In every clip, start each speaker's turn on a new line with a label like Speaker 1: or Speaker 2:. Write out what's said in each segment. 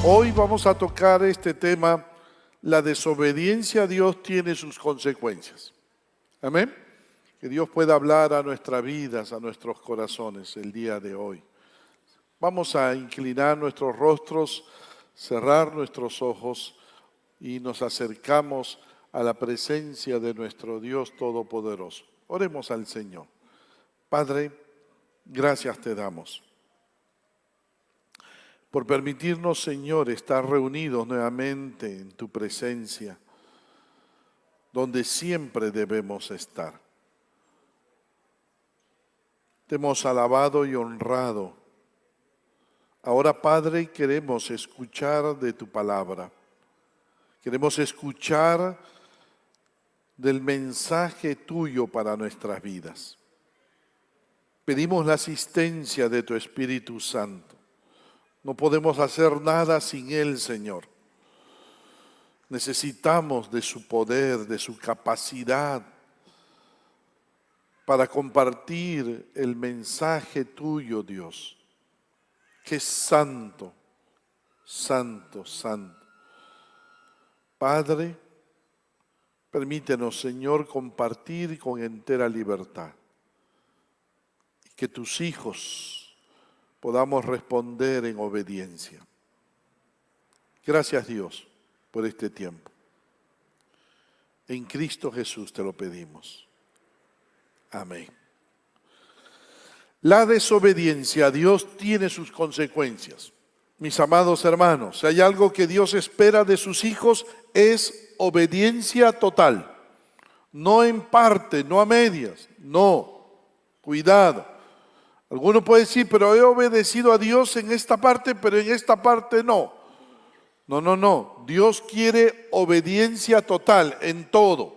Speaker 1: Hoy vamos a tocar este tema, la desobediencia a Dios tiene sus consecuencias. Amén. Que Dios pueda hablar a nuestras vidas, a nuestros corazones el día de hoy. Vamos a inclinar nuestros rostros, cerrar nuestros ojos y nos acercamos a la presencia de nuestro Dios Todopoderoso. Oremos al Señor. Padre, gracias te damos por permitirnos, Señor, estar reunidos nuevamente en tu presencia, donde siempre debemos estar. Te hemos alabado y honrado. Ahora, Padre, queremos escuchar de tu palabra. Queremos escuchar del mensaje tuyo para nuestras vidas. Pedimos la asistencia de tu Espíritu Santo. No podemos hacer nada sin Él, Señor. Necesitamos de su poder, de su capacidad para compartir el mensaje tuyo, Dios, que es santo, santo, santo. Padre, permítenos, Señor, compartir con entera libertad y que tus hijos podamos responder en obediencia. Gracias, Dios, por este tiempo. En Cristo Jesús te lo pedimos. Amén. La desobediencia a Dios tiene sus consecuencias. Mis amados hermanos, si hay algo que Dios espera de sus hijos es obediencia total. No en parte, no a medias, no. Cuidado. Alguno puede decir, pero he obedecido a Dios en esta parte, pero en esta parte no. No. Dios quiere obediencia total en todo.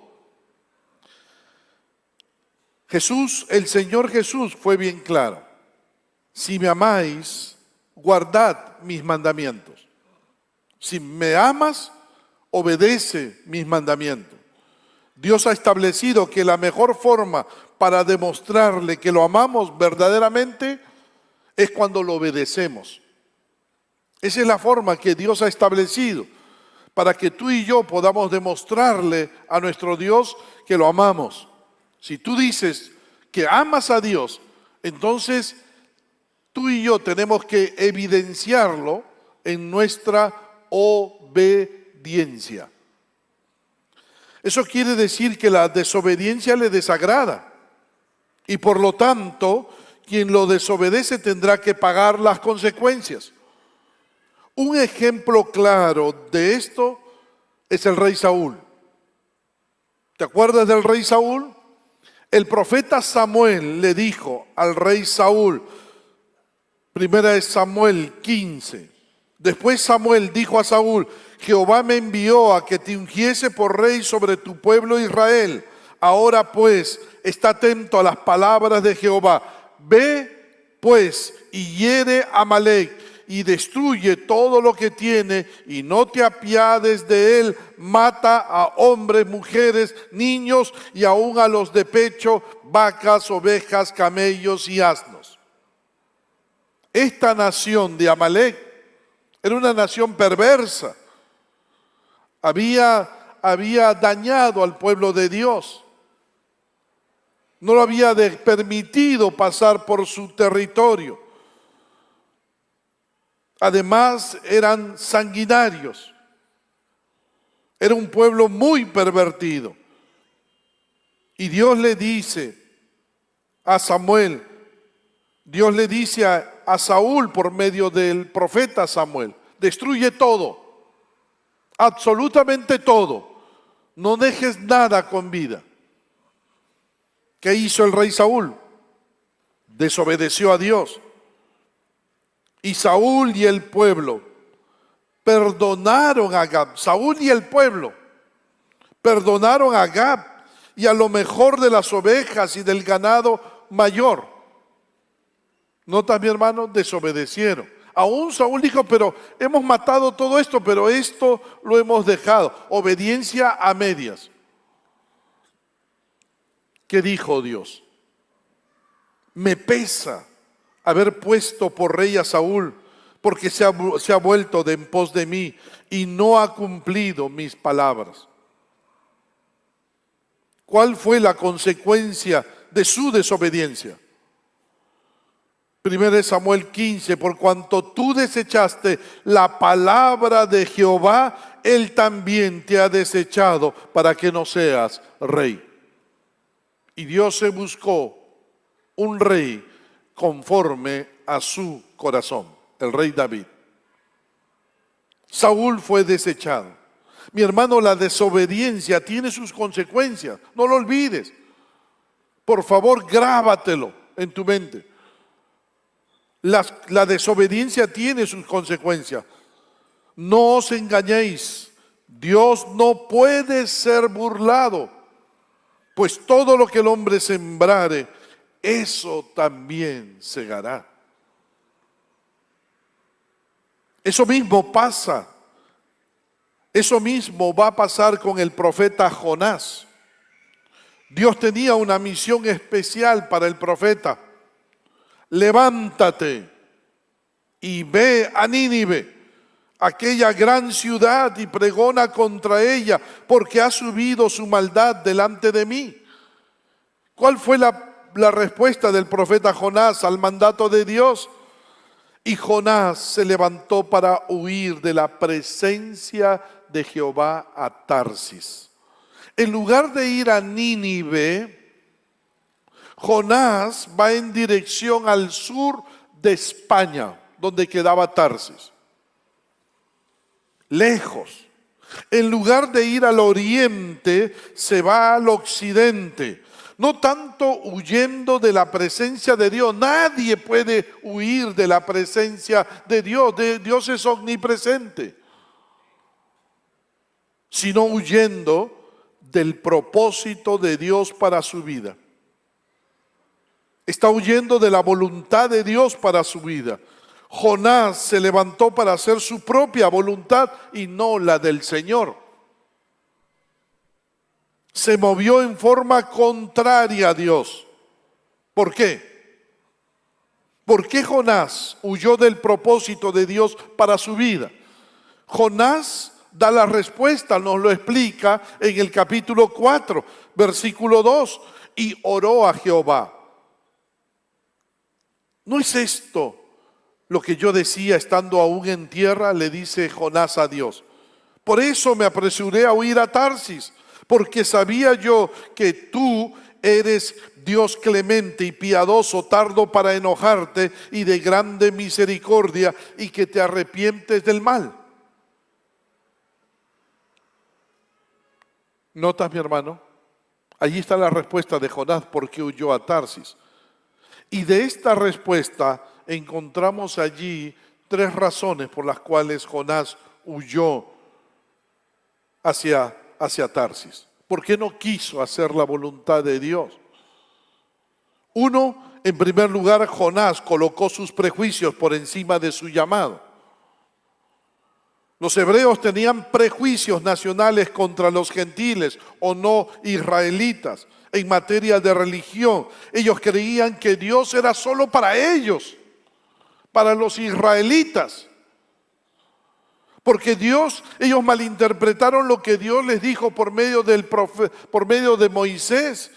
Speaker 1: Jesús, el Señor Jesús fue bien claro. Si me amáis, guardad mis mandamientos. Si me amas, obedece mis mandamientos. Dios ha establecido que la mejor forma para demostrarle que lo amamos verdaderamente es cuando lo obedecemos. Esa es la forma que Dios ha establecido para que tú y yo podamos demostrarle a nuestro Dios que lo amamos. Si tú dices que amas a Dios, entonces tú y yo tenemos que evidenciarlo en nuestra obediencia. Eso quiere decir que la desobediencia le desagrada y por lo tanto quien lo desobedece tendrá que pagar las consecuencias. Un ejemplo claro de esto es el rey Saúl. ¿Te acuerdas del rey Saúl? El profeta Samuel le dijo al rey Saúl, primera de Samuel 15. Después Samuel dijo a Saúl, Jehová me envió a que te ungiese por rey sobre tu pueblo Israel. Ahora pues, está atento a las palabras de Jehová. Ve pues y hiere a Amalec y destruye todo lo que tiene y no te apiades de él. Mata a hombres, mujeres, niños y aún a los de pecho, vacas, ovejas, camellos y asnos. Esta nación de Amalec era una nación perversa. Había dañado al pueblo de Dios. No lo había permitido pasar por su territorio. Además, eran sanguinarios. Era un pueblo muy pervertido. Y Dios le dice a Samuel, Dios le dice a Saúl por medio del profeta Samuel, destruye todo, absolutamente todo, no dejes nada con vida. ¿Qué hizo el rey Saúl? Desobedeció a Dios. Y Saúl y el pueblo perdonaron a Gab. Saúl y el pueblo perdonaron a Gab y a lo mejor de las ovejas y del ganado mayor. ¿Nota, mi hermano? Desobedecieron. Aún Saúl dijo, pero hemos matado todo esto, pero esto lo hemos dejado. Obediencia a medias. ¿Qué dijo Dios? Me pesa haber puesto por rey a Saúl, porque se ha vuelto de en pos de mí y no ha cumplido mis palabras. ¿Cuál fue la consecuencia de su desobediencia? 1 Samuel 15, por cuanto tú desechaste la palabra de Jehová, Él también te ha desechado para que no seas rey. Y Dios se buscó un rey conforme a su corazón, el rey David. Saúl fue desechado. Mi hermano, la desobediencia tiene sus consecuencias, no lo olvides. Por favor, grábatelo en tu mente. La desobediencia tiene sus consecuencias. No os engañéis, Dios no puede ser burlado, pues todo lo que el hombre sembrare, eso también segará. Eso mismo pasa, eso mismo va a pasar con el profeta Jonás. Dios tenía una misión especial para el profeta. Levántate y ve a Nínive, aquella gran ciudad, y pregona contra ella, porque ha subido su maldad delante de mí. ¿Cuál fue la respuesta del profeta Jonás al mandato de Dios? Y Jonás se levantó para huir de la presencia de Jehová a Tarsis. En lugar de ir a Nínive, Jonás va en dirección al sur de España, donde quedaba Tarsis. Lejos. En lugar de ir al oriente, se va al occidente. No tanto huyendo de la presencia de Dios. Nadie puede huir de la presencia de Dios. Dios es omnipresente. Sino huyendo del propósito de Dios para su vida. Está huyendo de la voluntad de Dios para su vida. Jonás se levantó para hacer su propia voluntad y no la del Señor. Se movió en forma contraria a Dios. ¿Por qué? ¿Por qué Jonás huyó del propósito de Dios para su vida? Jonás da la respuesta, nos lo explica en el capítulo 4, versículo 2, y oró a Jehová. ¿No es esto lo que yo decía estando aún en tierra? Le dice Jonás a Dios. Por eso me apresuré a huir a Tarsis, porque sabía yo que tú eres Dios clemente y piadoso, tardo para enojarte y de grande misericordia, y que te arrepientes del mal. ¿Notas, mi hermano? Allí está la respuesta de Jonás, ¿por qué huyó a Tarsis? Y de esta respuesta encontramos allí tres razones por las cuales Jonás huyó hacia Tarsis. ¿Por qué no quiso hacer la voluntad de Dios? Uno, en primer lugar, Jonás colocó sus prejuicios por encima de su llamado. Los hebreos tenían prejuicios nacionales contra los gentiles o no israelitas en materia de religión. Ellos creían que Dios era solo para ellos, para los israelitas. Porque ellos malinterpretaron lo que Dios les dijo por medio de Moisés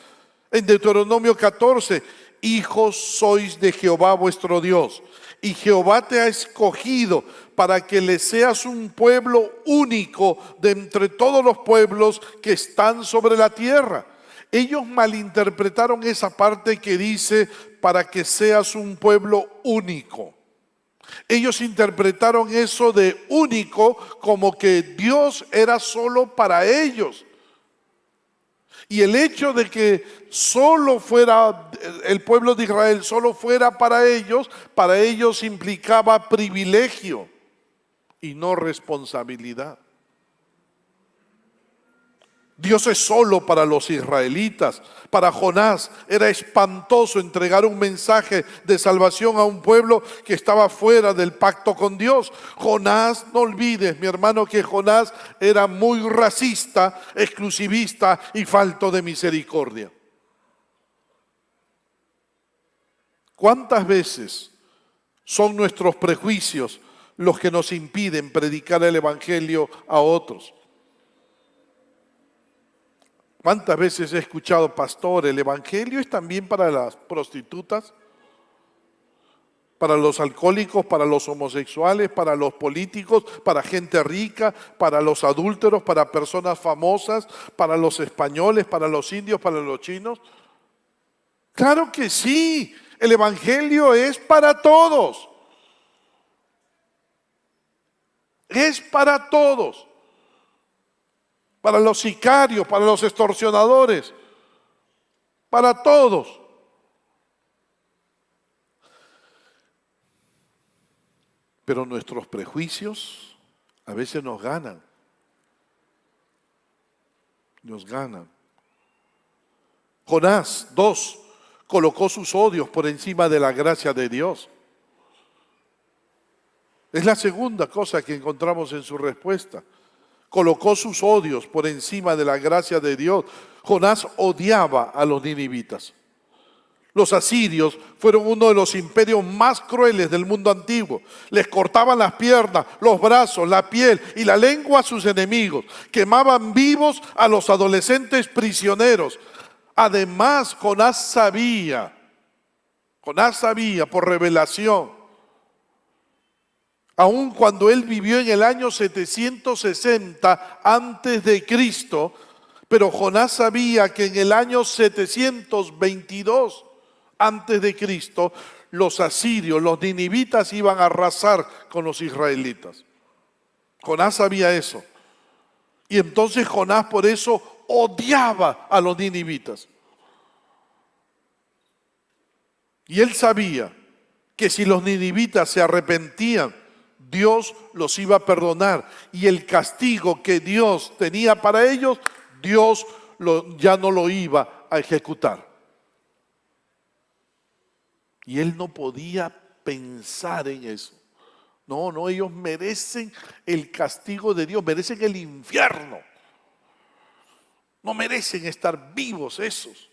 Speaker 1: en Deuteronomio 14. Hijos sois de Jehová vuestro Dios, y Jehová te ha escogido para que le seas un pueblo único de entre todos los pueblos que están sobre la tierra. Ellos malinterpretaron esa parte que dice para que seas un pueblo único. Ellos interpretaron eso de único como que Dios era solo para ellos. Y el hecho de que solo fuera el pueblo de Israel, solo fuera para ellos implicaba privilegio y no responsabilidad. Dios es solo para los israelitas. Para Jonás era espantoso entregar un mensaje de salvación a un pueblo que estaba fuera del pacto con Dios. Jonás, no olvides, mi hermano, que Jonás era muy racista, exclusivista y falto de misericordia. ¿Cuántas veces son nuestros prejuicios los que nos impiden predicar el Evangelio a otros. ¿Cuántas veces he escuchado, pastor, el Evangelio es también para las prostitutas, para los alcohólicos, para los homosexuales, para los políticos, para gente rica, para los adúlteros, para personas famosas, para los españoles, para los indios, para los chinos? Claro que sí, el Evangelio es para todos. Es para todos. Para los sicarios, para los extorsionadores, para todos. Pero nuestros prejuicios a veces nos ganan. Nos ganan. Jonás 2 colocó sus odios por encima de la gracia de Dios. Es la segunda cosa que encontramos en su respuesta. Colocó sus odios por encima de la gracia de Dios. Jonás odiaba a los ninivitas. Los asirios fueron uno de los imperios más crueles del mundo antiguo. Les cortaban las piernas, los brazos, la piel y la lengua a sus enemigos. Quemaban vivos a los adolescentes prisioneros. Además, Jonás sabía por revelación, aun cuando él vivió en el año 760 antes de Cristo, pero Jonás sabía que en el año 722 antes de Cristo, los asirios, los ninivitas iban a arrasar con los israelitas. Jonás sabía eso. Y entonces Jonás por eso odiaba a los ninivitas. Y él sabía que si los ninivitas se arrepentían, Dios los iba a perdonar, y el castigo que Dios tenía para ellos, Dios ya no lo iba a ejecutar. Y él no podía pensar en eso. No, ellos merecen el castigo de Dios, merecen el infierno. No merecen estar vivos esos.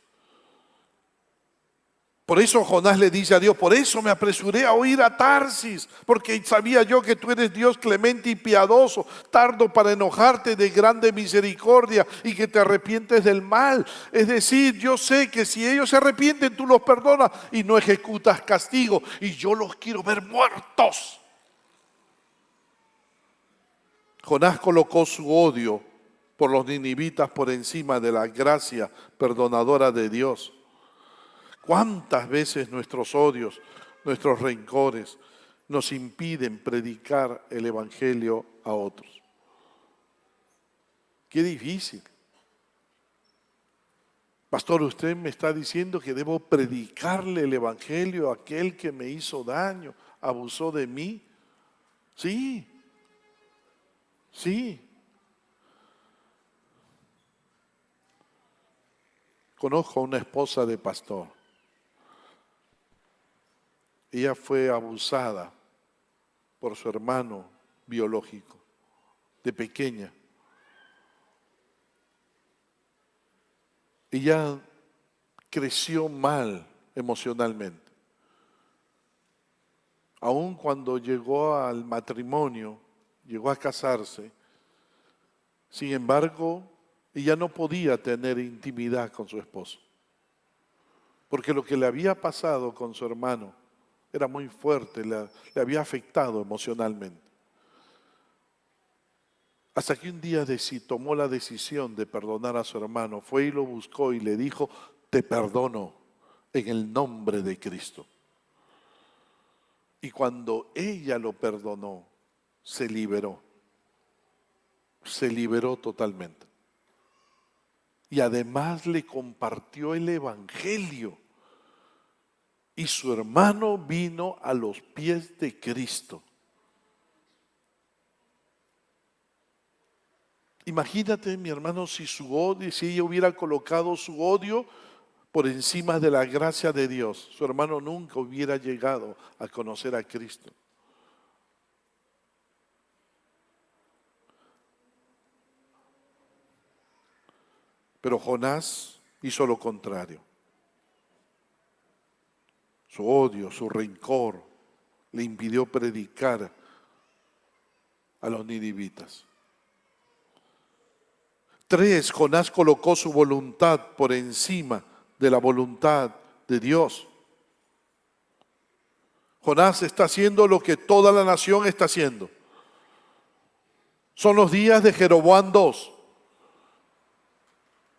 Speaker 1: Por eso Jonás le dice a Dios, por eso me apresuré a huir a Tarsis, porque sabía yo que tú eres Dios clemente y piadoso, tardo para enojarte, de grande misericordia, y que te arrepientes del mal. Es decir, yo sé que si ellos se arrepienten, tú los perdonas y no ejecutas castigo, y yo los quiero ver muertos. Jonás colocó su odio por los ninivitas por encima de la gracia perdonadora de Dios. ¿Cuántas veces nuestros odios, nuestros rencores nos impiden predicar el Evangelio a otros? Qué difícil. Pastor, usted me está diciendo que debo predicarle el Evangelio a aquel que me hizo daño, abusó de mí. Sí. Conozco a una esposa de pastor. Ella fue abusada por su hermano biológico, de pequeña. Ella creció mal emocionalmente. Aun cuando llegó al matrimonio, llegó a casarse, sin embargo, ella no podía tener intimidad con su esposo. Porque lo que le había pasado con su hermano era muy fuerte, le había afectado emocionalmente. Hasta que un día tomó la decisión de perdonar a su hermano, fue y lo buscó y le dijo, te perdono en el nombre de Cristo. Y cuando ella lo perdonó, se liberó totalmente. Y además le compartió el Evangelio. Y su hermano vino a los pies de Cristo. Imagínate, mi hermano, si ella hubiera colocado su odio por encima de la gracia de Dios, su hermano nunca hubiera llegado a conocer a Cristo. Pero Jonás hizo lo contrario. Su odio, su rencor le impidió predicar a los ninivitas. 3, Jonás colocó su voluntad por encima de la voluntad de Dios. Jonás está haciendo lo que toda la nación está haciendo. Son los días de Jeroboam II,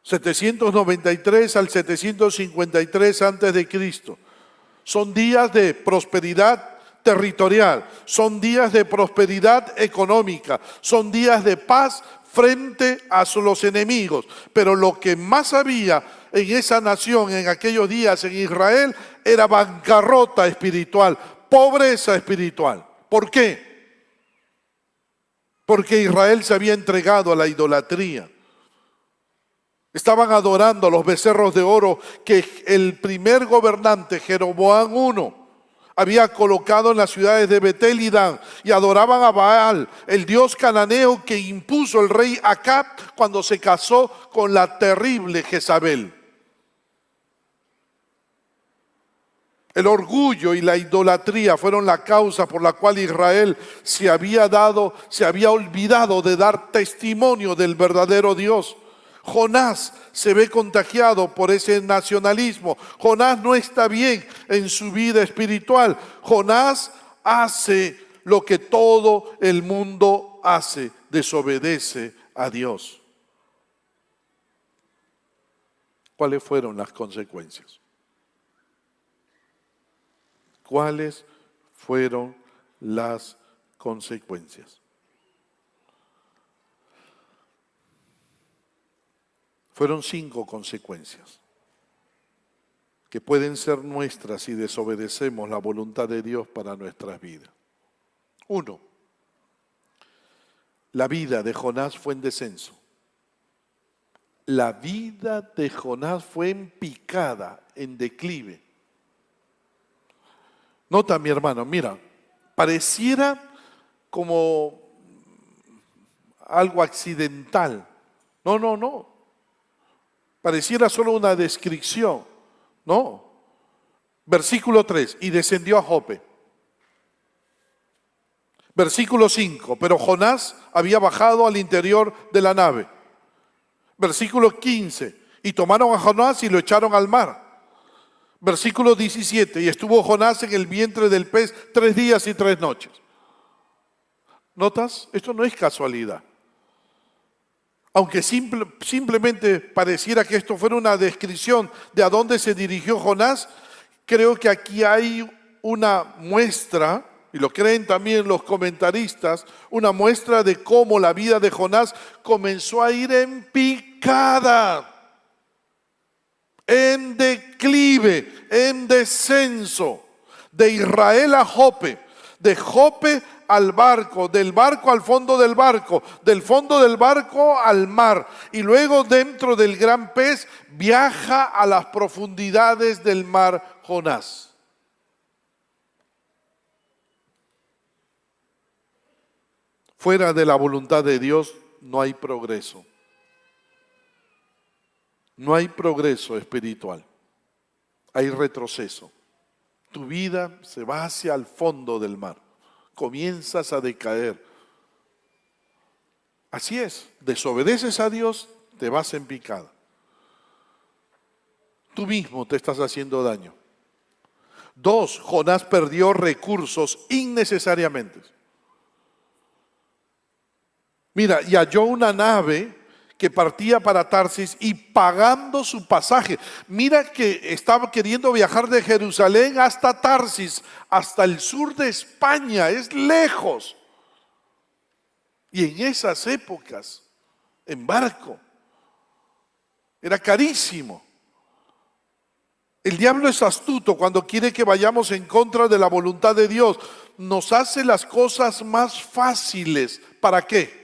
Speaker 1: 793 al 753 antes de Cristo. Son días de prosperidad territorial, son días de prosperidad económica, son días de paz frente a los enemigos. Pero lo que más había en esa nación en aquellos días en Israel era bancarrota espiritual, pobreza espiritual. ¿Por qué? Porque Israel se había entregado a la idolatría. Estaban adorando a los becerros de oro que el primer gobernante, Jeroboam I, había colocado en las ciudades de Betel y Dan, y adoraban a Baal, el dios cananeo que impuso el rey Acab cuando se casó con la terrible Jezabel. El orgullo y la idolatría fueron la causa por la cual Israel se había olvidado de dar testimonio del verdadero Dios. Jonás se ve contagiado por ese nacionalismo. Jonás no está bien en su vida espiritual. Jonás hace lo que todo el mundo hace, desobedece a Dios. ¿Cuáles fueron las consecuencias? ¿Cuáles fueron las consecuencias? Fueron 5 consecuencias que pueden ser nuestras si desobedecemos la voluntad de Dios para nuestras vidas. 1. La vida de Jonás fue en descenso. La vida de Jonás fue en picada, en declive. Nota, mi hermano, mira, pareciera como algo accidental. No. Pareciera solo una descripción. No. Versículo 3, y descendió a Jope. Versículo 5, pero Jonás había bajado al interior de la nave. Versículo 15, y tomaron a Jonás y lo echaron al mar. Versículo 17, y estuvo Jonás en el vientre del pez 3 días y 3 noches. ¿Notas? Esto no es casualidad. Aunque simplemente pareciera que esto fuera una descripción de a dónde se dirigió Jonás, creo que aquí hay una muestra, y lo creen también los comentaristas, una muestra de cómo la vida de Jonás comenzó a ir en picada, en declive, en descenso, de Israel a Jope, de Jope al barco, del barco al fondo del barco, del fondo del barco al mar, y luego dentro del gran pez viaja a las profundidades del mar Jonás. Fuera de la voluntad de Dios no hay progreso. No hay progreso espiritual, hay retroceso. Tu vida se va hacia el fondo del mar, comienzas a decaer. Así es, desobedeces a Dios, te vas en picada. Tú mismo te estás haciendo daño. 2, Jonás perdió recursos innecesariamente. Mira, y halló una nave que partía para Tarsis y pagando su pasaje. Mira que estaba queriendo viajar de Jerusalén hasta Tarsis, hasta el sur de España, es lejos. Y en esas épocas, en barco, era carísimo. El diablo es astuto cuando quiere que vayamos en contra de la voluntad de Dios. Nos hace las cosas más fáciles. ¿Para qué?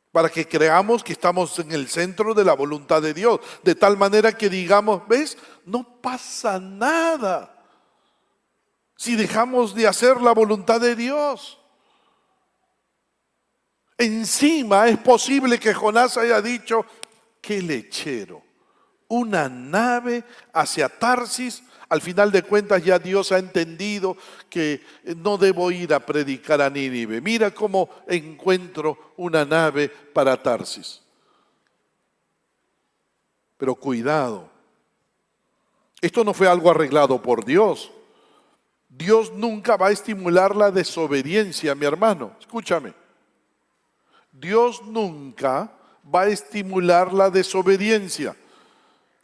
Speaker 1: Para que creamos que estamos en el centro de la voluntad de Dios, de tal manera que digamos, ¿ves? No pasa nada si dejamos de hacer la voluntad de Dios. Encima es posible que Jonás haya dicho, qué lechero, una nave hacia Tarsis, Al final de cuentas ya Dios ha entendido que no debo ir a predicar a Nínive. Mira cómo encuentro una nave para Tarsis. Pero cuidado, esto no fue algo arreglado por Dios. Dios nunca va a estimular la desobediencia, mi hermano. Escúchame. Dios nunca va a estimular la desobediencia.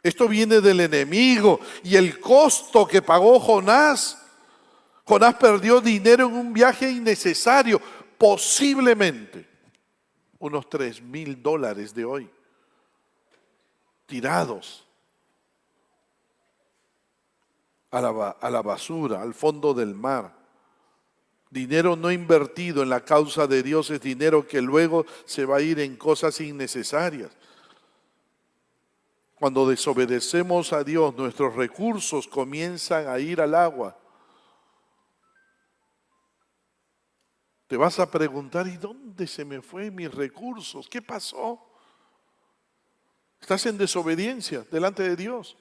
Speaker 1: Esto viene del enemigo y el costo que pagó Jonás. Jonás perdió dinero en un viaje innecesario, posiblemente unos $3,000 de hoy, tirados a la basura, al fondo del mar. Dinero no invertido en la causa de Dios es dinero que luego se va a ir en cosas innecesarias. Cuando desobedecemos a Dios, nuestros recursos comienzan a ir al agua. Te vas a preguntar, ¿y dónde se me fue mis recursos? ¿Qué pasó? Estás en desobediencia delante de Dios.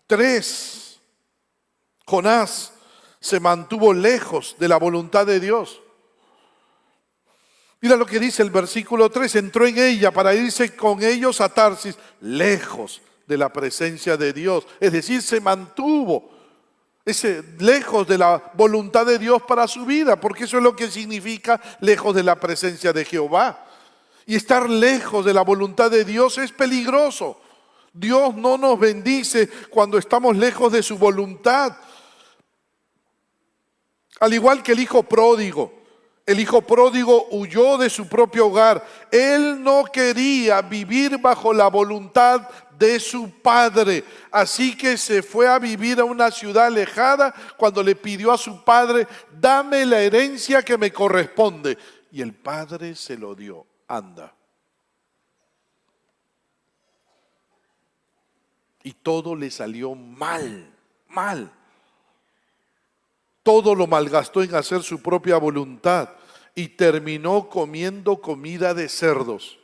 Speaker 1: 3. Jonás se mantuvo lejos de la voluntad de Dios. Mira lo que dice el versículo 3, entró en ella para irse con ellos a Tarsis, lejos de la presencia de Dios. Es decir, se mantuvo lejos de la voluntad de Dios para su vida, porque eso es lo que significa lejos de la presencia de Jehová. Y estar lejos de la voluntad de Dios es peligroso. Dios no nos bendice cuando estamos lejos de su voluntad. Al igual que el hijo pródigo. El hijo pródigo huyó de su propio hogar. Él no quería vivir bajo la voluntad de su padre. Así que se fue a vivir a una ciudad alejada cuando le pidió a su padre, dame la herencia que me corresponde. Y el padre se lo dio. Anda. Y todo le salió mal, mal. Todo lo malgastó en hacer su propia voluntad y terminó comiendo comida de cerdos.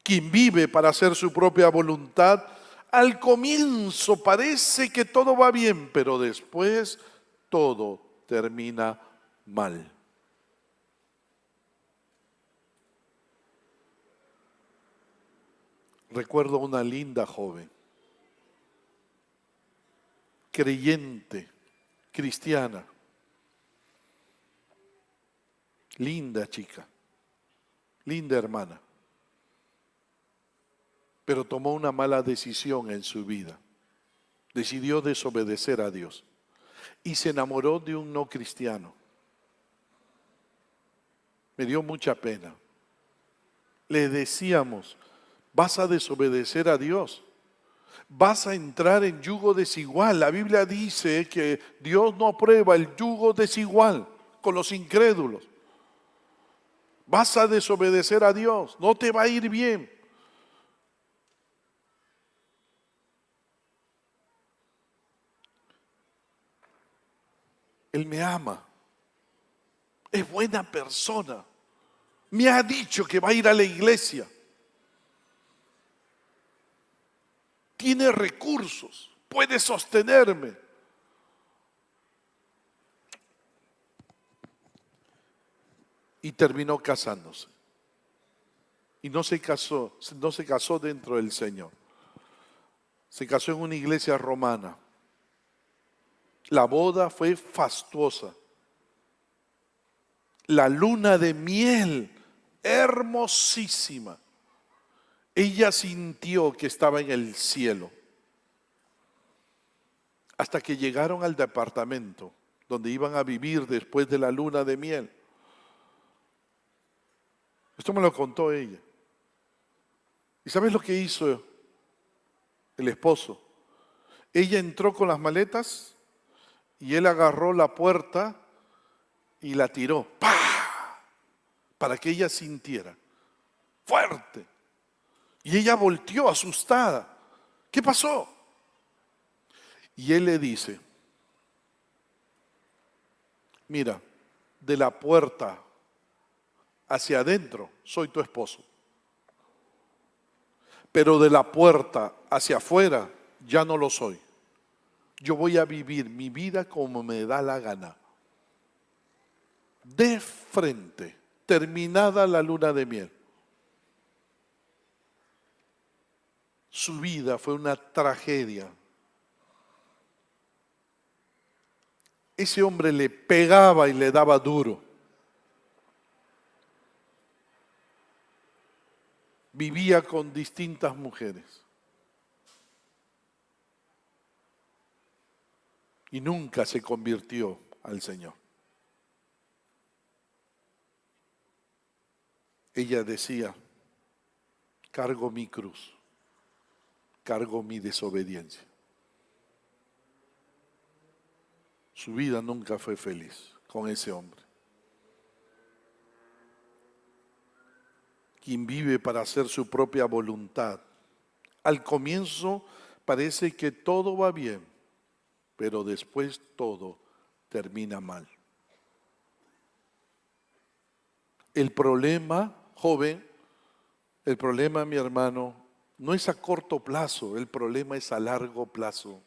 Speaker 1: Quien vive para hacer su propia voluntad, al comienzo parece que todo va bien, pero después todo termina mal. Recuerdo una linda joven, creyente, cristiana, linda chica, linda hermana, pero tomó una mala decisión en su vida. Decidió desobedecer a Dios y se enamoró de un no cristiano. Me dio mucha pena. Le decíamos, vas a desobedecer a Dios. Vas a entrar en yugo desigual. La Biblia dice que Dios no aprueba el yugo desigual con los incrédulos. Vas a desobedecer a Dios, no te va a ir bien. Él me ama, es buena persona, me ha dicho que va a ir a la iglesia. Tiene recursos, puede sostenerme. Y terminó casándose. Y no se casó dentro del Señor. Se casó en una iglesia romana. La boda fue fastuosa. La luna de miel, hermosísima. Ella sintió que estaba en el cielo. Hasta que llegaron al departamento donde iban a vivir después de la luna de miel. Esto me lo contó ella. ¿Y sabes lo que hizo el esposo? Ella entró con las maletas y él agarró la puerta y la tiró. ¡Pah! Para que ella sintiera. Fuerte. Y ella volteó asustada. ¿Qué pasó? Y él le dice, mira, de la puerta hacia adentro soy tu esposo, pero de la puerta hacia afuera ya no lo soy. Yo voy a vivir mi vida como me da la gana. De frente, terminada la luna de miel. Su vida fue una tragedia. Ese hombre le pegaba y le daba duro. Vivía con distintas mujeres. Y nunca se convirtió al Señor. Ella decía, cargo mi cruz, cargo mi desobediencia. Su vida nunca fue feliz con ese hombre. Quien vive para hacer su propia voluntad. Al comienzo parece que todo va bien, pero después todo termina mal. El problema, joven, el problema, mi hermano, no es a corto plazo, el problema es a largo plazo.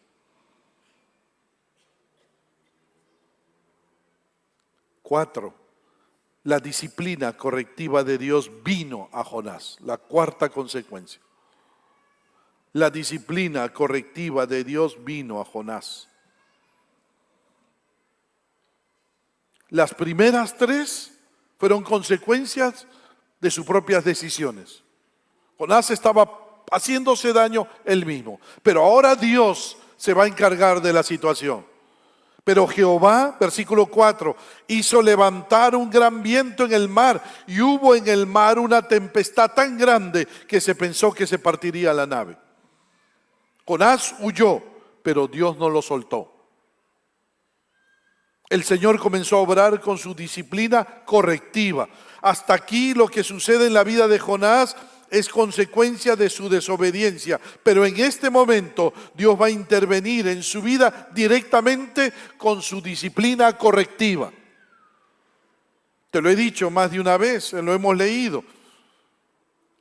Speaker 1: Cuatro, la disciplina correctiva de Dios vino a Jonás, la cuarta consecuencia. La disciplina correctiva de Dios vino a Jonás. Las primeras tres fueron consecuencias de sus propias decisiones. Jonás estaba haciéndose daño él mismo, pero ahora Dios se va a encargar de la situación. Pero Jehová, versículo 4, hizo levantar un gran viento en el mar y hubo en el mar una tempestad tan grande que se pensó que se partiría la nave. Jonás huyó, pero Dios no lo soltó. El Señor comenzó a obrar con su disciplina correctiva. Hasta aquí lo que sucede en la vida de Jonás es consecuencia de su desobediencia. Pero en este momento Dios va a intervenir en su vida directamente con su disciplina correctiva. Te lo he dicho más de una vez, lo hemos leído.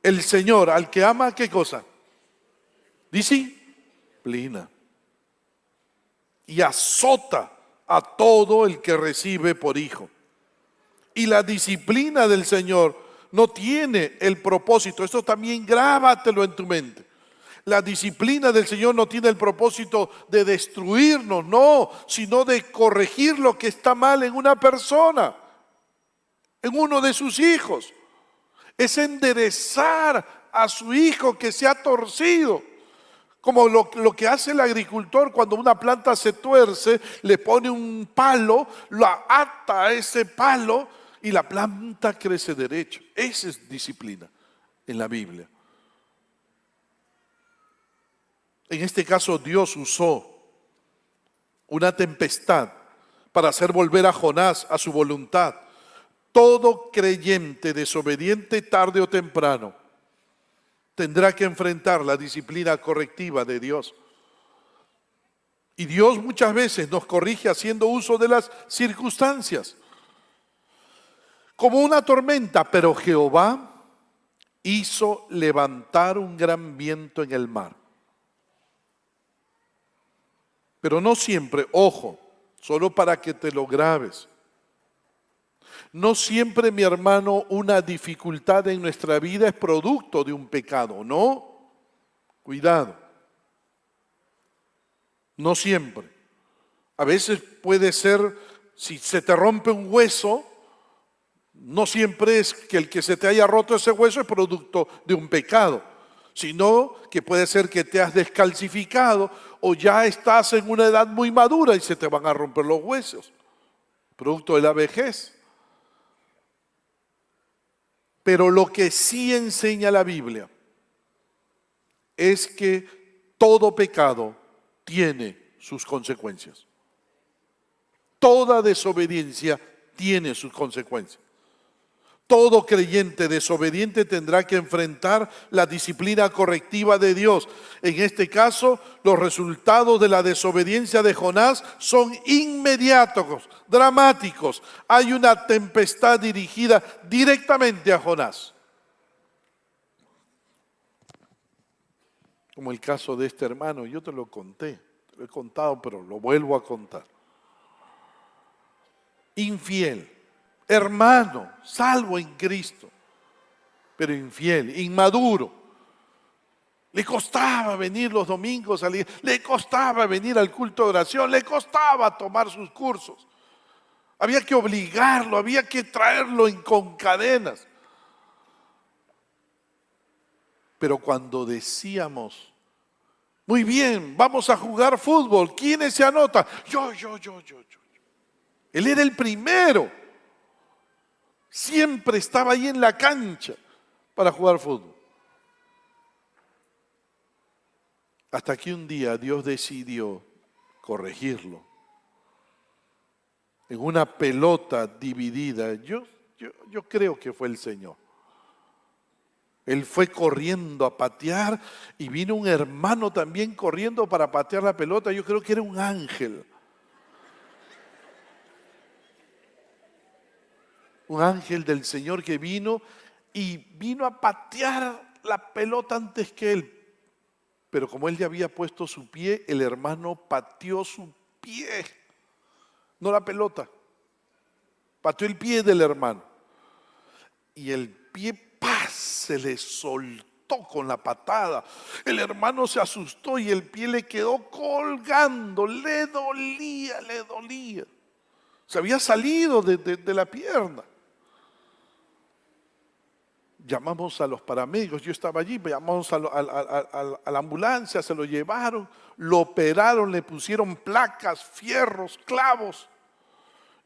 Speaker 1: El Señor al que ama, ¿qué cosa? Disciplina. Y azota a todo el que recibe por hijo. Y la disciplina del Señor no tiene el propósito, esto también grábatelo en tu mente. La disciplina del Señor no tiene el propósito de destruirnos, no, sino de corregir lo que está mal en una persona, en uno de sus hijos. Es enderezar a su hijo que se ha torcido. Como lo que hace el agricultor cuando una planta se tuerce, le pone un palo, lo ata a ese palo y la planta crece derecho. Esa es disciplina en la Biblia. En este caso Dios usó una tempestad para hacer volver a Jonás a su voluntad. Todo creyente desobediente tarde o temprano tendrá que enfrentar la disciplina correctiva de Dios. Y Dios muchas veces nos corrige haciendo uso de las circunstancias. Como una tormenta, pero Jehová hizo levantar un gran viento en el mar. Pero no siempre, ojo, solo para que te lo grabes. No siempre, mi hermano, una dificultad en nuestra vida es producto de un pecado, ¿no? Cuidado. No siempre. A veces puede ser, si se te rompe un hueso, no siempre es que el que se te haya roto ese hueso es producto de un pecado, sino que puede ser que te has descalcificado o ya estás en una edad muy madura y se te van a romper los huesos, producto de la vejez. Pero lo que sí enseña la Biblia es que todo pecado tiene sus consecuencias. Toda desobediencia tiene sus consecuencias. Todo creyente desobediente tendrá que enfrentar la disciplina correctiva de Dios. En este caso, los resultados de la desobediencia de Jonás son inmediatos, dramáticos. Hay una tempestad dirigida directamente a Jonás. Como el caso de este hermano, yo te lo conté, te lo he contado, pero lo vuelvo a contar. Infiel, hermano, salvo en Cristo, pero infiel, inmaduro. Le costaba venir los domingos, le costaba venir al culto de oración, le costaba tomar sus cursos. Había que obligarlo, había que traerlo con cadenas. Pero cuando decíamos, muy bien, vamos a jugar fútbol, ¿quiénes se anotan? Yo. Él era el primero. Siempre estaba ahí en la cancha para jugar fútbol. Hasta que un día Dios decidió corregirlo. En una pelota dividida, yo creo que fue el Señor. Él fue corriendo a patear y vino un hermano también corriendo para patear la pelota. Yo creo que era un ángel. Un ángel del Señor que vino a patear la pelota antes que él. Pero como él ya había puesto su pie, el hermano pateó su pie, no la pelota. Pateó el pie del hermano. Y el pie se le soltó con la patada. El hermano se asustó y el pie le quedó colgando. Le dolía. Se había salido de la pierna. Llamamos a los paramédicos, yo estaba allí, llamamos a la ambulancia, se lo llevaron, lo operaron, le pusieron placas, fierros, clavos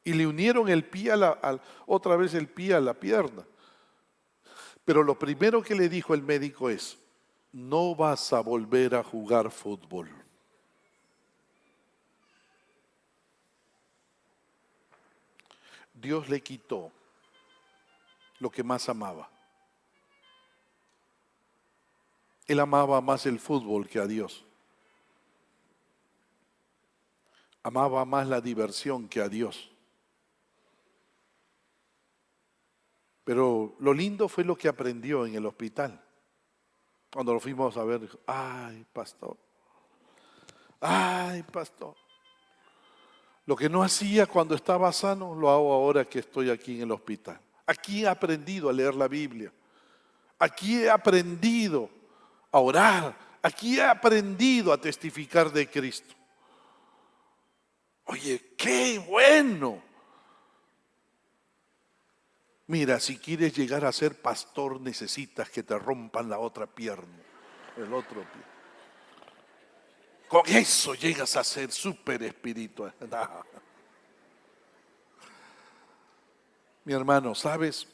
Speaker 1: y le unieron el pie otra vez el pie a la pierna. Pero lo primero que le dijo el médico es, no vas a volver a jugar fútbol. Dios le quitó lo que más amaba. Él amaba más el fútbol que a Dios. Amaba más la diversión que a Dios. Pero lo lindo fue lo que aprendió en el hospital. Cuando lo fuimos a ver, dijo, ay, pastor. Lo que no hacía cuando estaba sano, lo hago ahora que estoy aquí en el hospital. Aquí he aprendido a leer la Biblia. Aquí he aprendido a orar. Aquí he aprendido a testificar de Cristo. Oye, qué bueno. Mira, si quieres llegar a ser pastor, necesitas que te rompan la otra pierna, el otro pie. Con eso llegas a ser súper espiritual. No. Mi hermano, ¿sabes?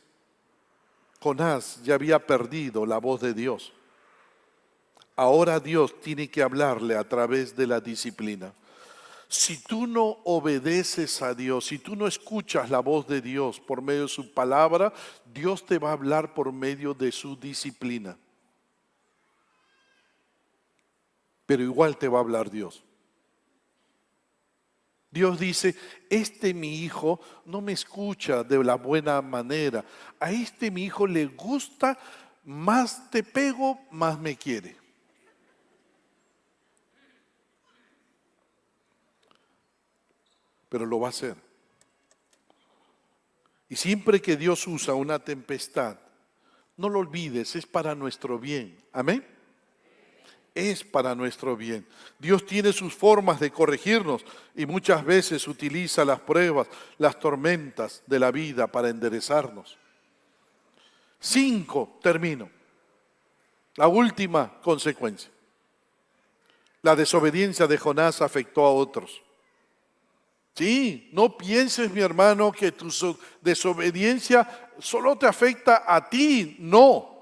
Speaker 1: Jonás ya había perdido la voz de Dios. Ahora Dios tiene que hablarle a través de la disciplina. Si tú no obedeces a Dios, si tú no escuchas la voz de Dios por medio de su palabra, Dios te va a hablar por medio de su disciplina. Pero igual te va a hablar Dios. Dios dice, mi hijo no me escucha de la buena manera. A mi hijo le gusta, más te pego, más me quiere. Pero lo va a hacer. Y siempre que Dios usa una tempestad, no lo olvides, es para nuestro bien. Amén. Es para nuestro bien. Dios tiene sus formas de corregirnos y muchas veces utiliza las pruebas, las tormentas de la vida para enderezarnos. 5, termino. La última consecuencia. La desobediencia de Jonás afectó a otros. Sí, no pienses, mi hermano, que tu desobediencia solo te afecta a ti. No.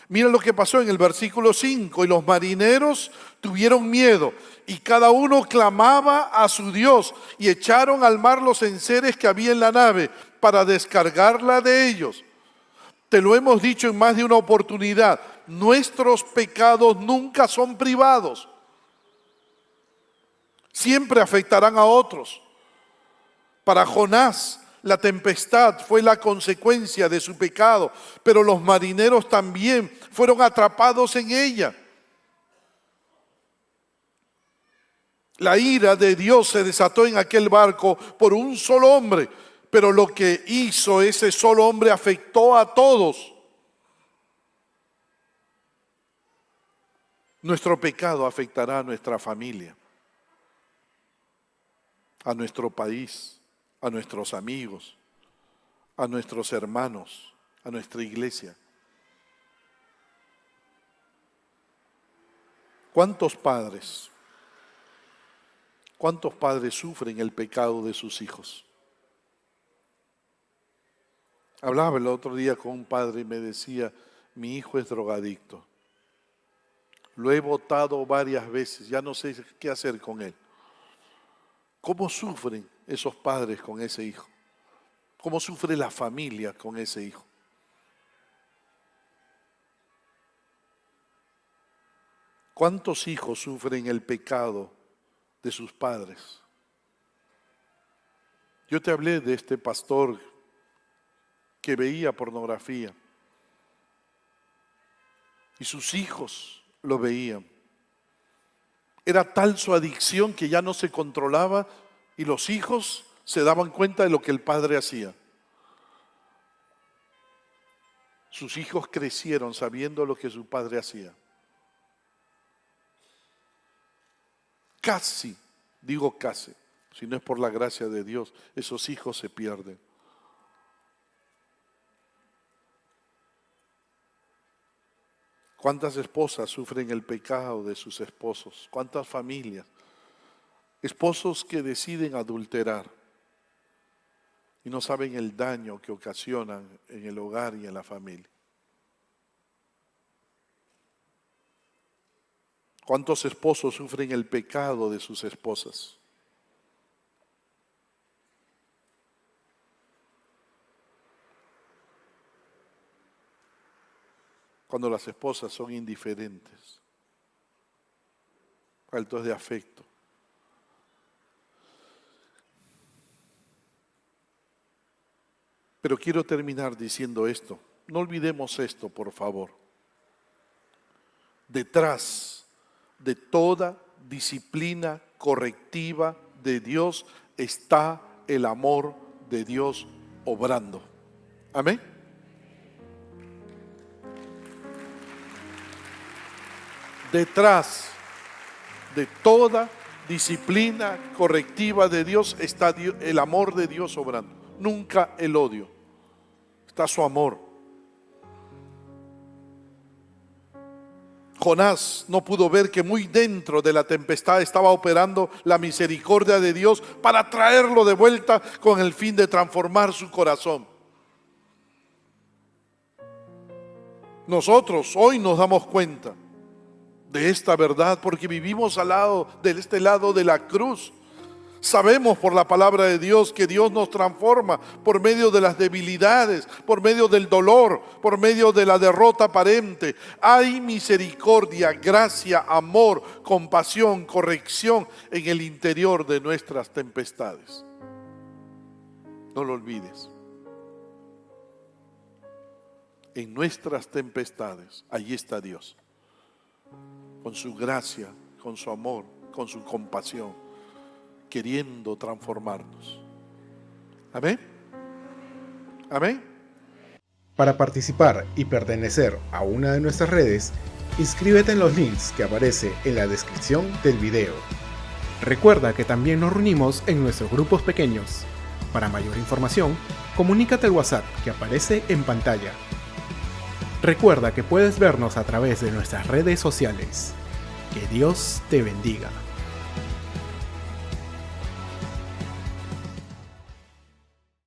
Speaker 1: Mira lo que pasó en el versículo 5. Y los marineros tuvieron miedo y cada uno clamaba a su Dios y echaron al mar los enseres que había en la nave para descargarla de ellos. Te lo hemos dicho en más de una oportunidad. Nuestros pecados nunca son privados. Siempre afectarán a otros. Para Jonás, la tempestad fue la consecuencia de su pecado, pero los marineros también fueron atrapados en ella. La ira de Dios se desató en aquel barco por un solo hombre, pero lo que hizo ese solo hombre afectó a todos. Nuestro pecado afectará a nuestra familia, a nuestro país, a nuestros amigos, a nuestros hermanos, a nuestra iglesia. ¿Cuántos padres sufren el pecado de sus hijos? Hablaba el otro día con un padre y me decía, mi hijo es drogadicto. Lo he botado varias veces, ya no sé qué hacer con él. ¿Cómo sufren esos padres con ese hijo? ¿Cómo sufre la familia con ese hijo? ¿Cuántos hijos sufren el pecado de sus padres? Yo te hablé de este pastor que veía pornografía y sus hijos lo veían. Era tal su adicción que ya no se controlaba y los hijos se daban cuenta de lo que el padre hacía. Sus hijos crecieron sabiendo lo que su padre hacía. Casi, digo casi, si no es por la gracia de Dios, esos hijos se pierden. ¿Cuántas esposas sufren el pecado de sus esposos? ¿Cuántas familias? Esposos que deciden adulterar y no saben el daño que ocasionan en el hogar y en la familia. ¿Cuántos esposos sufren el pecado de sus esposas? Cuando las esposas son indiferentes, faltos de afecto. Pero quiero terminar diciendo esto. No olvidemos esto, por favor. Detrás de toda disciplina correctiva de Dios está el amor de Dios obrando. Amén. Detrás de toda disciplina correctiva de Dios está el amor de Dios obrando. Nunca el odio. Está su amor. Jonás no pudo ver que muy dentro de la tempestad estaba operando la misericordia de Dios para traerlo de vuelta con el fin de transformar su corazón. Nosotros hoy nos damos cuenta de esta verdad porque vivimos al lado de este lado de la cruz. Sabemos por la palabra de Dios que Dios nos transforma por medio de las debilidades, por medio del dolor, por medio de la derrota aparente. Hay misericordia, gracia, amor, compasión, corrección en el interior de nuestras tempestades. No lo olvides. En nuestras tempestades, allí está Dios. Con su gracia, con su amor, con su compasión, queriendo transformarnos. Amén. Amén.
Speaker 2: Para participar y pertenecer a una de nuestras redes, inscríbete en los links que aparece en la descripción del video.
Speaker 3: Recuerda que también nos reunimos en nuestros grupos pequeños. Para mayor información, comunícate al WhatsApp que aparece en pantalla. Recuerda que puedes vernos a través de nuestras redes sociales. Que Dios te bendiga.